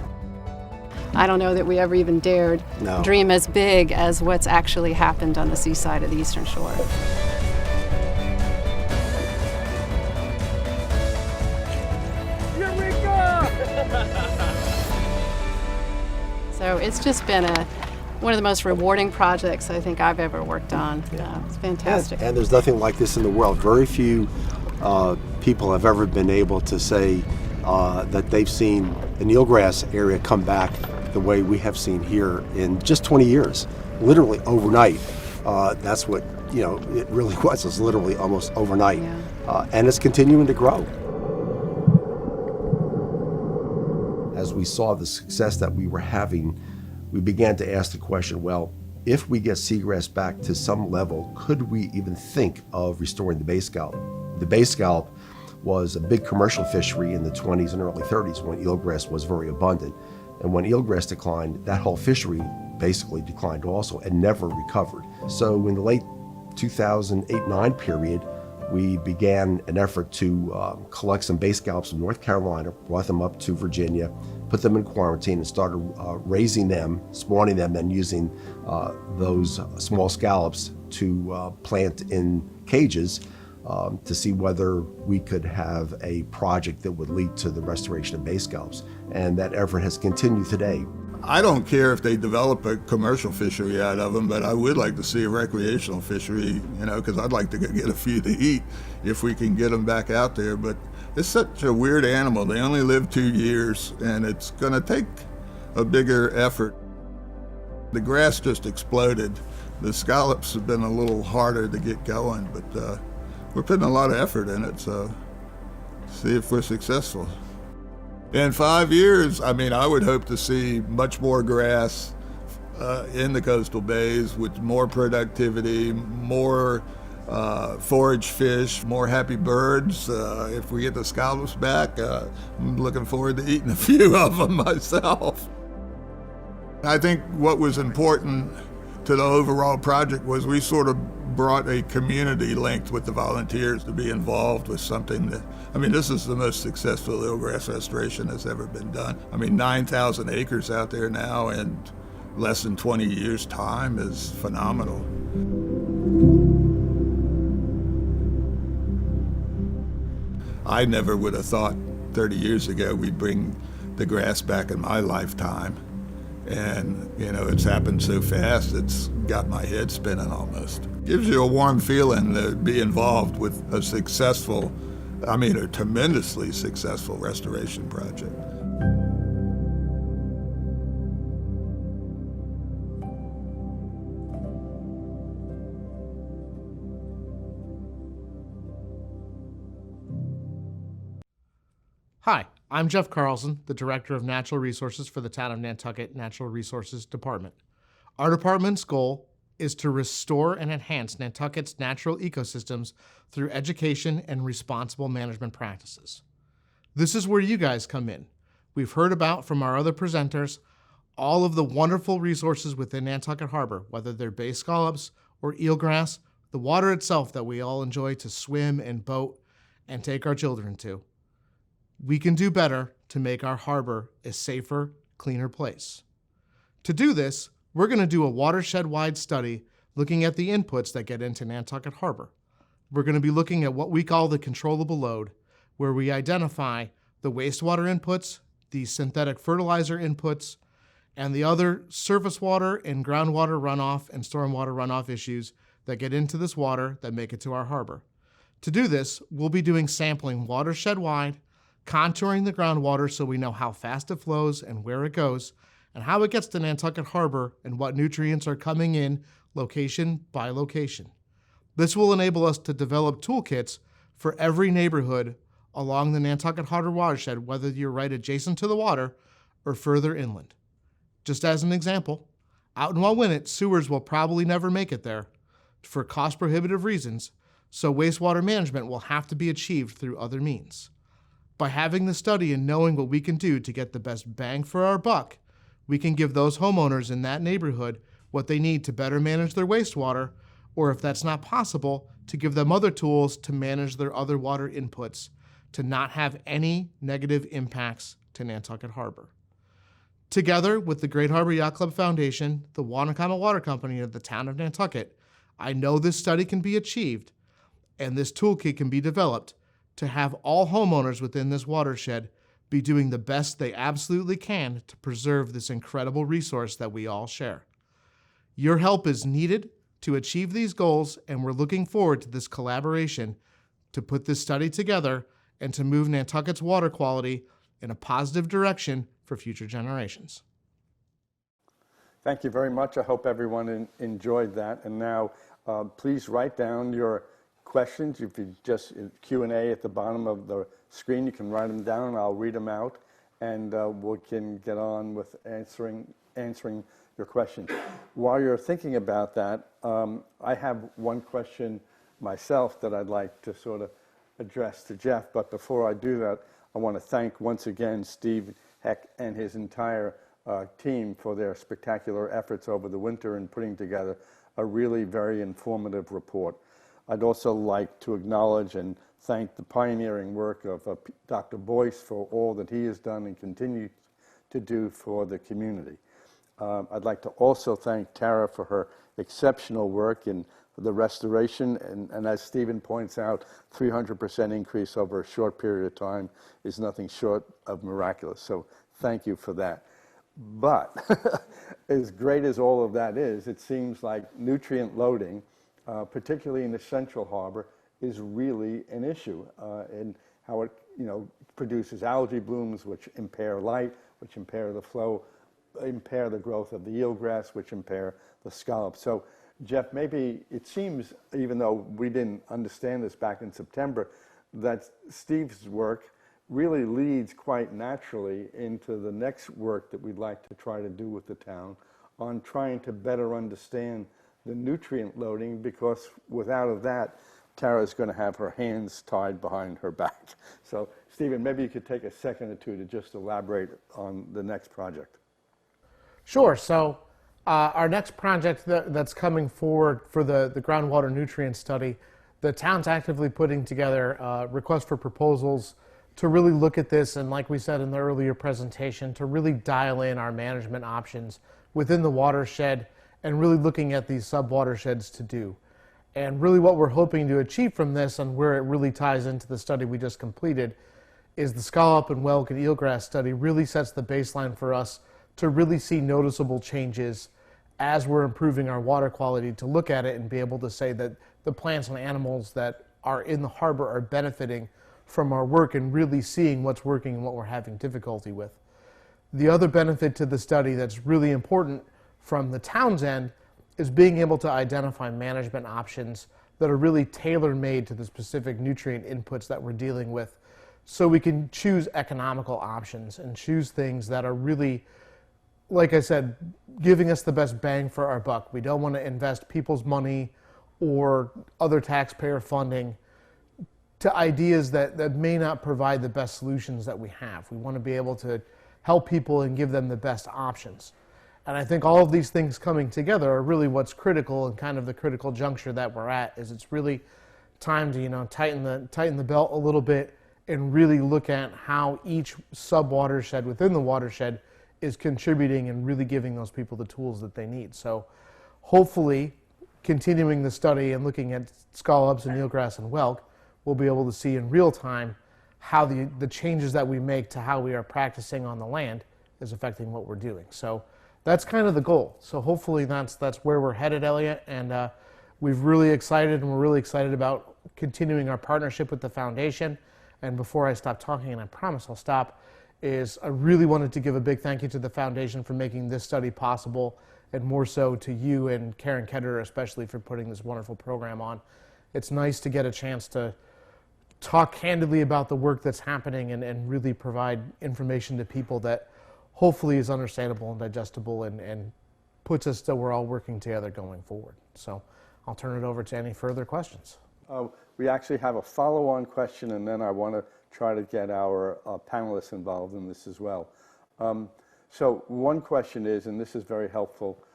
[SPEAKER 7] I don't know that we ever even dared dream as big as what's actually happened on the seaside of the Eastern Shore. So it's just been one of the most rewarding projects I think I've ever worked on. It's fantastic.
[SPEAKER 6] And there's nothing like this in the world. Very few people have ever been able to say that they've seen the Eelgrass area come back the way we have seen here in just 20 years, literally overnight. That's what, it really was. It's literally almost overnight. Yeah. And it's continuing to grow. As we saw the success that we were having, we began to ask the question, well, if we get seagrass back to some level, could we even think of restoring the bay scallop? The bay scallop was a big commercial fishery in the 20s and early 30s when eelgrass was very abundant. And when eelgrass declined, that whole fishery basically declined also and never recovered. So in the late 2008-9 period, we began an effort to collect some bay scallops from North Carolina, brought them up to Virginia, put them in quarantine, and started raising them, spawning them, and using those small scallops to plant in cages to see whether we could have a project that would lead to the restoration of bay scallops. And that effort has continued today.
[SPEAKER 5] I don't care if they develop a commercial fishery out of them, but I would like to see a recreational fishery, because I'd like to get a few to eat if we can get them back out there. But it's such a weird animal. They only live 2 years, and it's going to take a bigger effort. The grass just exploded The scallops have been a little harder to get going, but we're putting a lot of effort in it, so see if we're successful. In 5 years, I mean, I would hope to see much more grass in the coastal bays with more productivity, more forage fish, more happy birds. If we get the scallops back, I'm looking forward to eating a few of them myself. I think what was important to the overall project was we sort of brought a community linked with the volunteers to be involved with something that, I mean, this is the most successful eelgrass restoration that's ever been done. I mean, 9,000 acres out there now in less than 20 years' time is phenomenal. I never would have thought 30 years ago we'd bring the grass back in my lifetime. And, you know, it's happened so fast, it's got my head spinning almost. Gives you a warm feeling to be involved with a successful, I mean, a tremendously successful restoration project.
[SPEAKER 8] Hi, I'm Jeff Carlson, the Director of Natural Resources for the Town of Nantucket Natural Resources Department. Our department's goal is to restore and enhance Nantucket's natural ecosystems through education and responsible management practices. This is where you guys come in. We've heard about from our other presenters all of the wonderful resources within Nantucket Harbor, whether they're bay scallops or eelgrass, the water itself that we all enjoy to swim and boat and take our children to. We can do better to make our harbor a safer, cleaner place. To do this, we're going to do a watershed-wide study looking at the inputs that get into Nantucket Harbor. We're going to be looking at what we call the controllable load, where we identify the wastewater inputs, the synthetic fertilizer inputs, and the other surface water and groundwater runoff and stormwater runoff issues that get into this water that make it to our harbor. To do this, we'll be doing sampling watershed-wide, contouring the groundwater so we know how fast it flows and where it goes, and how it gets to Nantucket Harbor and what nutrients are coming in location by location. This will enable us to develop toolkits for every neighborhood along the Nantucket Harbor watershed, whether you're right adjacent to the water or further inland. Just as an example, out in Wauwinet, sewers will probably never make it there for cost-prohibitive reasons, so wastewater management will have to be achieved through other means. By having the study and knowing what we can do to get the best bang for our buck, we can give those homeowners in that neighborhood what they need to better manage their wastewater, or if that's not possible, to give them other tools to manage their other water inputs to not have any negative impacts to Nantucket Harbor. Together with the Great Harbor Yacht Club Foundation, the Wanakama Water Company of the Town of Nantucket, I know this study can be achieved and this toolkit can be developed to have all homeowners within this watershed be doing the best they absolutely can to preserve this incredible resource that we all share. Your help is needed to achieve these goals, and we're looking forward to this collaboration to put this study together and to move Nantucket's water quality in a positive direction for future generations.
[SPEAKER 1] Thank you very much. I hope everyone enjoyed that. And now please write down your questions. If you just Q&A at the bottom of the screen, you can write them down and I'll read them out, and we can get on with answering your questions. While you're thinking about that, I have one question myself that I'd like to sort of address to Jeff, but before I do that, I want to thank once again Steve Heck and his entire team for their spectacular efforts over the winter in putting together a really very informative report. I'd also like to acknowledge and thank the pioneering work of Dr. Boyce for all that he has done and continues to do for the community. I'd like to also thank Tara for her exceptional work in the restoration, and as Stephen points out, 300% increase over a short period of time is nothing short of miraculous, so thank you for that. But as great as all of that is, it seems like nutrient loading, particularly in the Central Harbor, is really an issue, in how it produces algae blooms, which impair light, which impair the flow, impair the growth of the eelgrass, which impair the scallop. So Jeff, maybe it seems, even though we didn't understand this back in September, that Steve's work really leads quite naturally into the next work that we'd like to try to do with the town on trying to better understand the nutrient loading, because without that, Tara's going to have her hands tied behind her back. So, Stephen, maybe you could take a second or two to just elaborate on the next project.
[SPEAKER 8] Sure. So our next project that's coming forward for the groundwater nutrient study, the town's actively putting together requests for proposals to really look at this, and like we said in the earlier presentation, to really dial in our management options within the watershed and really looking at these sub-watersheds to do. And really what we're hoping to achieve from this, and where it really ties into the study we just completed, is the scallop and whelk and eelgrass study really sets the baseline for us to really see noticeable changes as we're improving our water quality, to look at it and be able to say that the plants and animals that are in the harbor are benefiting from our work, and really seeing what's working and what we're having difficulty with. The other benefit to the study that's really important from the town's end is being able to identify management options that are really tailor-made to the specific nutrient inputs that we're dealing with, so we can choose economical options and choose things that are really, like I said, giving us the best bang for our buck. We don't want to invest people's money or other taxpayer funding to ideas that may not provide the best solutions that we have. We want to be able to help people and give them the best options. And I think all of these things coming together are really what's critical, and kind of the critical juncture that we're at. Is it's really time to tighten the belt a little bit and really look at how each sub-watershed within the watershed is contributing and really giving those people the tools that they need. So hopefully, continuing the study and looking at scallops and eelgrass and whelk, we'll be able to see in real time how the changes that we make to how we are practicing on the land is affecting what we're doing. So that's kind of the goal. So hopefully that's where we're headed, Elliot, and we're really excited about continuing our partnership with the foundation. And before I stop talking, and I promise I'll stop, is I really wanted to give a big thank you to the foundation for making this study possible, and more so to you and Karen Ketterer especially for putting this wonderful program on. It's nice to get a chance to talk candidly about the work that's happening and really provide information to people that hopefully is understandable and digestible, and puts us that we're all working together going forward. So I'll turn it over to any further questions.
[SPEAKER 1] We actually have a follow-on question, and then I want to try to get our panelists involved in this as well. So one question is, and this is very helpful,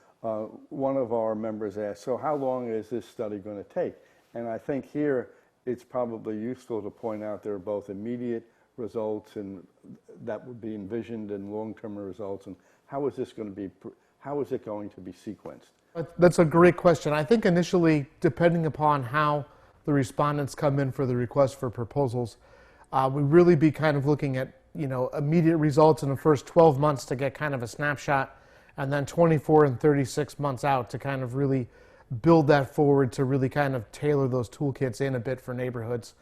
[SPEAKER 1] one of our members asked, so how long is this study going to take? And I think here it's probably useful to point out there are both immediate results and that would be envisioned, and long-term results, and how is it going to be sequenced?
[SPEAKER 8] That's a great question. I think initially, depending upon how the respondents come in for the request for proposals, we really be kind of looking at immediate results in the first 12 months to get kind of a snapshot, and then 24 and 36 months out to kind of really build that forward, to really kind of tailor those toolkits in a bit for neighborhoods.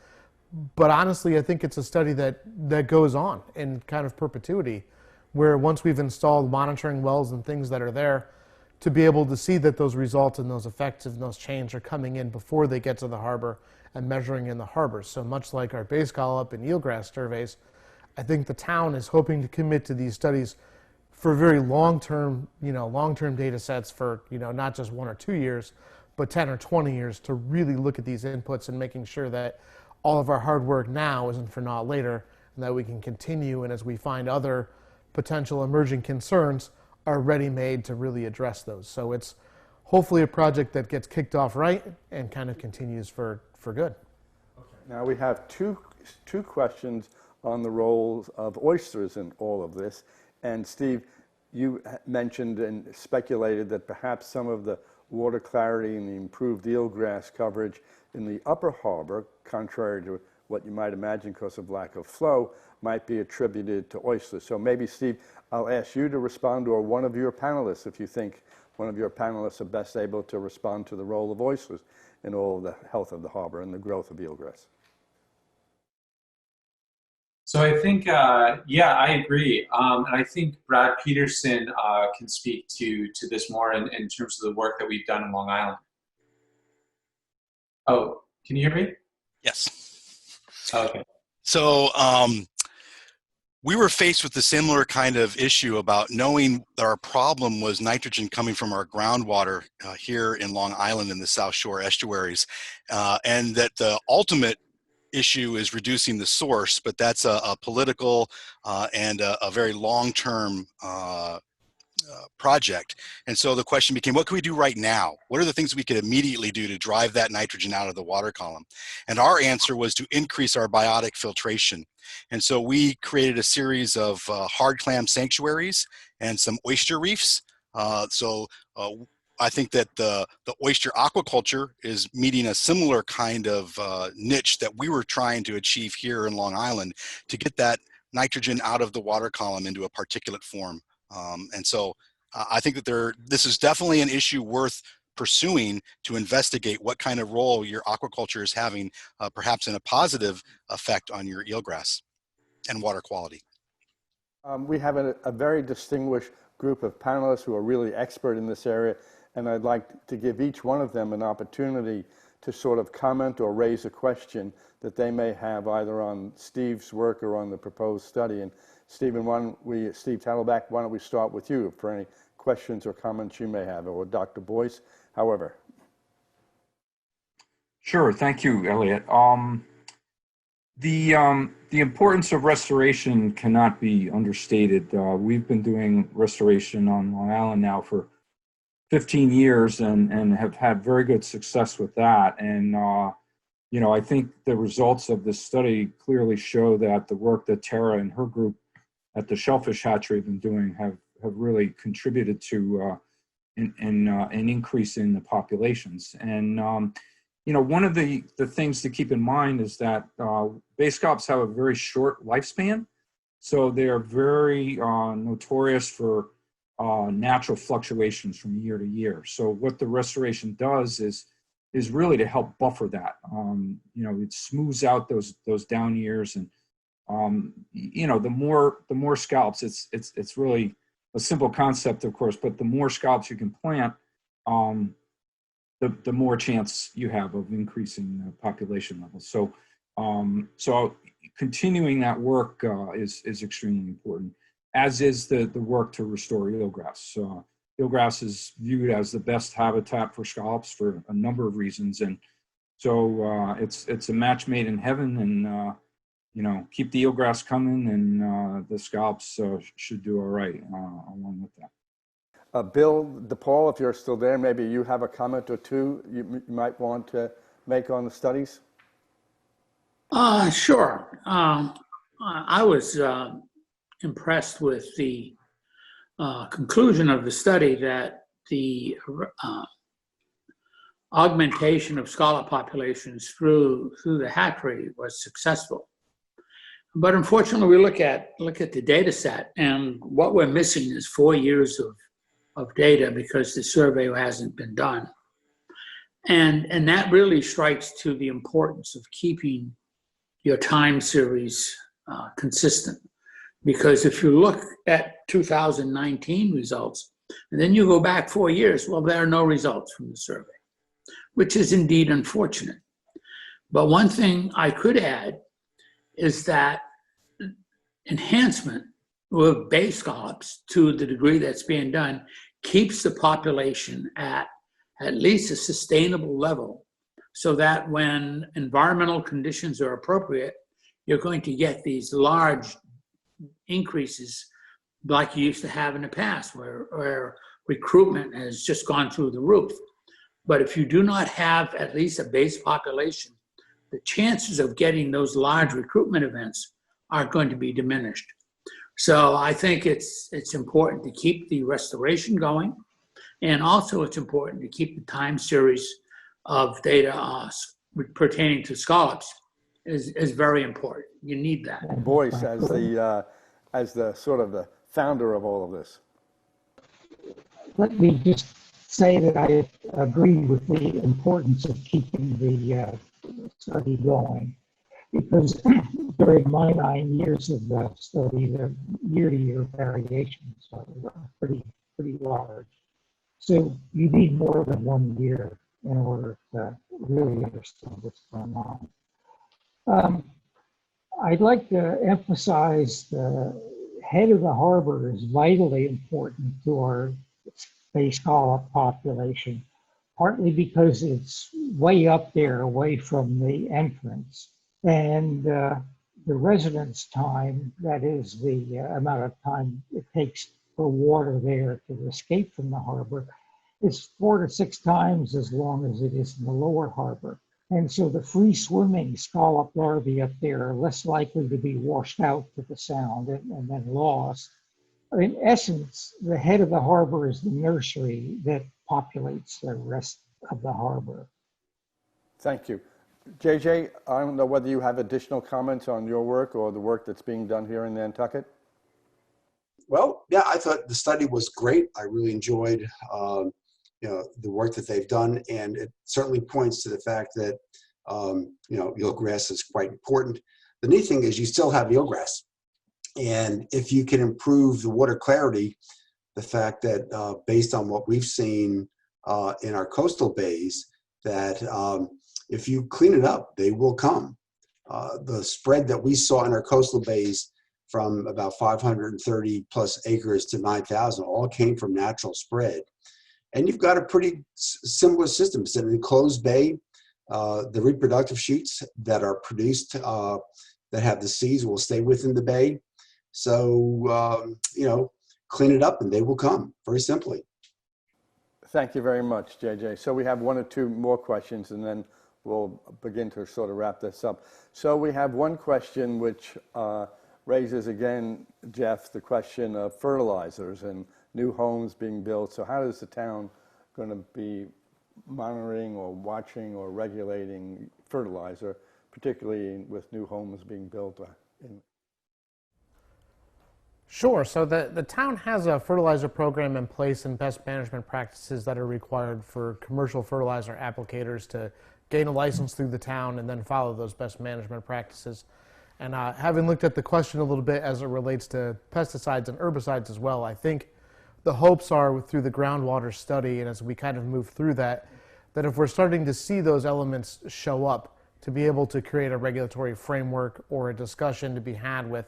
[SPEAKER 8] But honestly, I think it's a study that goes on in kind of perpetuity, where once we've installed monitoring wells and things that are there, to be able to see that those results and those effects and those changes are coming in before they get to the harbor and measuring in the harbor. So much like our bay scallop and eelgrass surveys, I think the town is hoping to commit to these studies for very long-term data sets for, not just 1 or 2 years, but 10 or 20 years, to really look at these inputs and making sure that all of our hard work now isn't for naught later, and that we can continue, and as we find other potential emerging concerns, are ready-made to really address those. So it's hopefully a project that gets kicked off right and kind of continues for good.
[SPEAKER 1] Now we have two questions on the roles of oysters in all of this. And Steve, you mentioned and speculated that perhaps some of the water clarity and the improved eelgrass coverage in the upper harbor, contrary to what you might imagine because of lack of flow, might be attributed to oysters. So maybe, Steve, I'll ask you to respond, or one of your panelists, if you think one of your panelists are best able to respond to the role of oysters in all of the health of the harbor and the growth of eelgrass.
[SPEAKER 2] So I think, yeah, I agree. And I think Brad Peterson can speak to this more in terms of the work that we've done in Long Island. Oh, can you hear me?
[SPEAKER 9] Yes.
[SPEAKER 2] Oh, okay.
[SPEAKER 9] So we were faced with a similar kind of issue about knowing that our problem was nitrogen coming from our groundwater here in Long Island in the South Shore estuaries, and that the ultimate issue is reducing the source, but that's a political and a very long-term project. And so the question became, what can we do right now? What are the things we could immediately do to drive that nitrogen out of the water column? And our answer was to increase our biotic filtration. And so we created a series of hard clam sanctuaries and some oyster reefs. I think that the oyster aquaculture is meeting a similar kind of niche that we were trying to achieve here in Long Island to get that nitrogen out of the water column into a particulate form. And so I think that this is definitely an issue worth pursuing to investigate what kind of role your aquaculture is having, perhaps in a positive effect on your eelgrass and water quality.
[SPEAKER 1] We have a very distinguished group of panelists who are really expert in this area, and I'd like to give each one of them an opportunity to sort of comment or raise a question that they may have either on Steve's work or on the proposed study. And Steve Tattleback, why don't we start with you for any questions or comments you may have, or Dr. Boyce, however.
[SPEAKER 10] Sure, thank you, Elliot. The importance of restoration cannot be understated. We've been doing restoration on Long Island now for 15 years and have had very good success with that. And, you know, I think the results of this study clearly show that the work that Tara and her group at the Shellfish hatchery have been doing have really contributed to an increase in the populations. And, you know, one of the things to keep in mind is that bay scallops have a very short lifespan. So they are very notorious for natural fluctuations from year to year. So what the restoration does is really to help buffer that. You know, it smooths out those down years, and you know, the more scallops, it's really a simple concept, of course, but the more scallops you can plant, the more chance you have of increasing the population levels. So, so continuing that work is extremely important, as is the work to restore eelgrass. Eelgrass is viewed as the best habitat for scallops for a number of reasons, and so it's a match made in heaven. And you know, keep the eelgrass coming, and the scallops should do all right along with that.
[SPEAKER 1] Bill DePaul, if you're still there, maybe you have a comment or two you might want to make on the studies?
[SPEAKER 11] Sure. I was impressed with the conclusion of the study that the augmentation of scallop populations through the hatchery was successful. But unfortunately, we look at the data set, and what we're missing is 4 years of data because the survey hasn't been done. And that really strikes to the importance of keeping your time series consistent. Because if you look at 2019 results, and then you go back 4 years, well, there are no results from the survey, which is indeed unfortunate. But one thing I could add is that enhancement with bay scallops, to the degree that's being done, keeps the population at least a sustainable level, so that when environmental conditions are appropriate, you're going to get these large increases like you used to have in the past, where recruitment has just gone through the roof. But if you do not have at least a base population, the chances of getting those large recruitment events are going to be diminished. So I think it's important to keep the restoration going, and also it's important to keep the time series of data pertaining to scallops is very important. You need that.
[SPEAKER 1] Boyce, as the sort of the founder of all of this.
[SPEAKER 12] Let me just say that I agree with the importance of keeping the study going, because during my 9 years of the study, the year-to-year variations are pretty large. So you need more than 1 year in order to really understand what's going on. I'd like to emphasize the head of the harbor is vitally important to our bay scallop population, partly because it's way up there away from the entrance. And the residence time, that is the amount of time it takes for water there to escape from the harbor, is 4 to 6 times as long as it is in the lower harbor. And so the free swimming scallop larvae up there are less likely to be washed out to the sound and then lost. In essence, the head of the harbor is the nursery that populates the rest of the harbor.
[SPEAKER 1] Thank you. JJ, I don't know whether you have additional comments on your work or the work that's being done here in Nantucket.
[SPEAKER 4] Well, yeah, I thought the study was great. I really enjoyed the work that they've done, and it certainly points to the fact that eelgrass is quite important. The neat thing is you still have eelgrass, and if you can improve the water clarity, the fact that based on what we've seen in our coastal bays, that if you clean it up, they will come. The spread that we saw in our coastal bays from about 530 plus acres to 9,000 all came from natural spread. And you've got a pretty similar system. It's an enclosed bay. The reproductive shoots that are produced that have the seeds will stay within the bay. So, clean it up and they will come, very simply.
[SPEAKER 1] Thank you very much, JJ. So we have 1 or 2 more questions and then we'll begin to sort of wrap this up. So we have one question which raises again, Jeff, the question of fertilizers and new homes being built. So how is the town going to be monitoring or watching or regulating fertilizer, particularly with new homes being built?
[SPEAKER 8] Sure. So the town has a fertilizer program in place and best management practices that are required for commercial fertilizer applicators to gain a license through the town and then follow those best management practices. And having looked at the question a little bit as it relates to pesticides and herbicides as well, I think the hopes are through the groundwater study, and as we kind of move through that if we're starting to see those elements show up, to be able to create a regulatory framework or a discussion to be had with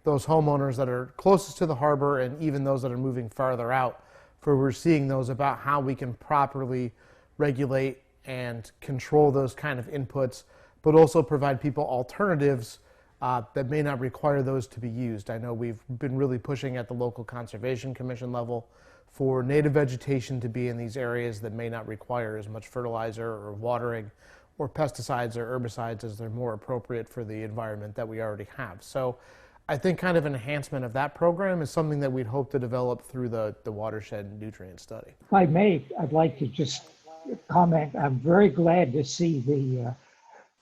[SPEAKER 8] those homeowners that are closest to the harbor and even those that are moving farther out, for we're seeing those about how we can properly regulate and control those kind of inputs, but also provide people alternatives that may not require those to be used. I know we've been really pushing at the local conservation commission level for native vegetation to be in these areas that may not require as much fertilizer or watering or pesticides or herbicides as they're more appropriate for the environment that we already have. So I think kind of an enhancement of that program is something that we'd hope to develop through the watershed nutrient study.
[SPEAKER 12] If I may, I'd like to just comment. I'm very glad to see the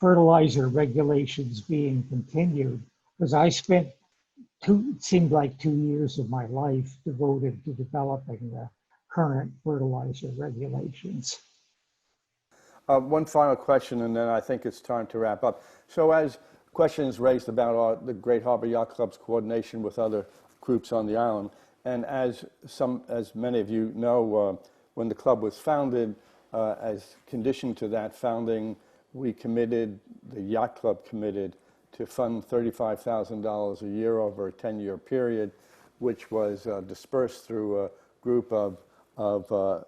[SPEAKER 12] fertilizer regulations being continued, because I spent it seemed like 2 years of my life devoted to developing the current fertilizer regulations.
[SPEAKER 1] One final question, and then I think it's time to wrap up. So as questions raised about the Great Harbor Yacht Club's coordination with other groups on the island, and as many of you know, when the club was founded, as condition to that founding, the Yacht Club committed to fund $35,000 a year over a 10-year period, which was dispersed through a group of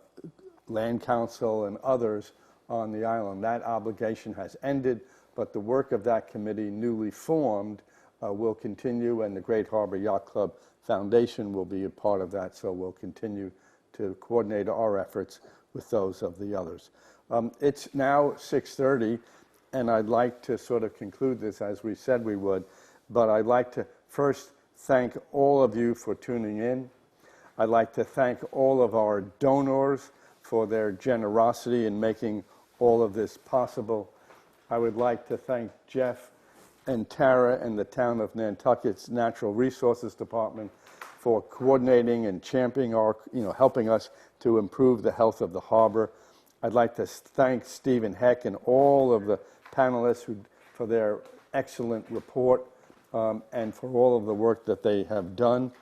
[SPEAKER 1] land council and others on the island. That obligation has ended, but the work of that committee, newly formed, will continue, and the Great Harbor Yacht Club Foundation will be a part of that, so we'll continue to coordinate our efforts with those of the others. It's now 6:30, and I'd like to sort of conclude this as we said we would, but I'd like to first thank all of you for tuning in. I'd like to thank all of our donors for their generosity in making all of this possible. I would like to thank Jeff and Tara and the town of Nantucket's Natural Resources Department for coordinating and championing helping us to improve the health of the harbor. I'd like to thank Stephen Heck and all of the panelists for their excellent report and for all of the work that they have done.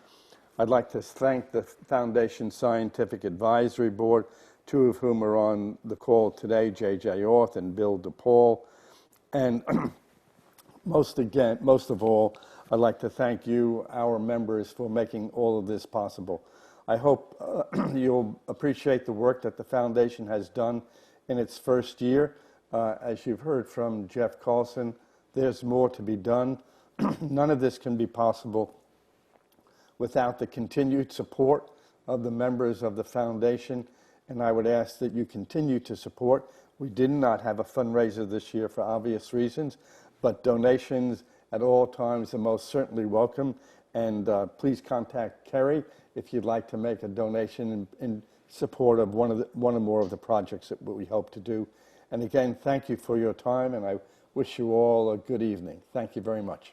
[SPEAKER 1] I'd like to thank the Foundation Scientific Advisory Board, two of whom are on the call today, J.J. Orth and Bill DePaul. And most of all, I'd like to thank you, our members, for making all of this possible. I hope you'll appreciate the work that the foundation has done in its first year. As you've heard from Jeff Carlson, there's more to be done. None of this can be possible without the continued support of the members of the foundation, and I would ask that you continue to support. We did not have a fundraiser this year for obvious reasons, but donations at all times are most certainly welcome, and please contact Kerry if you'd like to make a donation in support of one or more of the projects that we hope to do. And again, thank you for your time, and I wish you all a good evening. Thank you very much.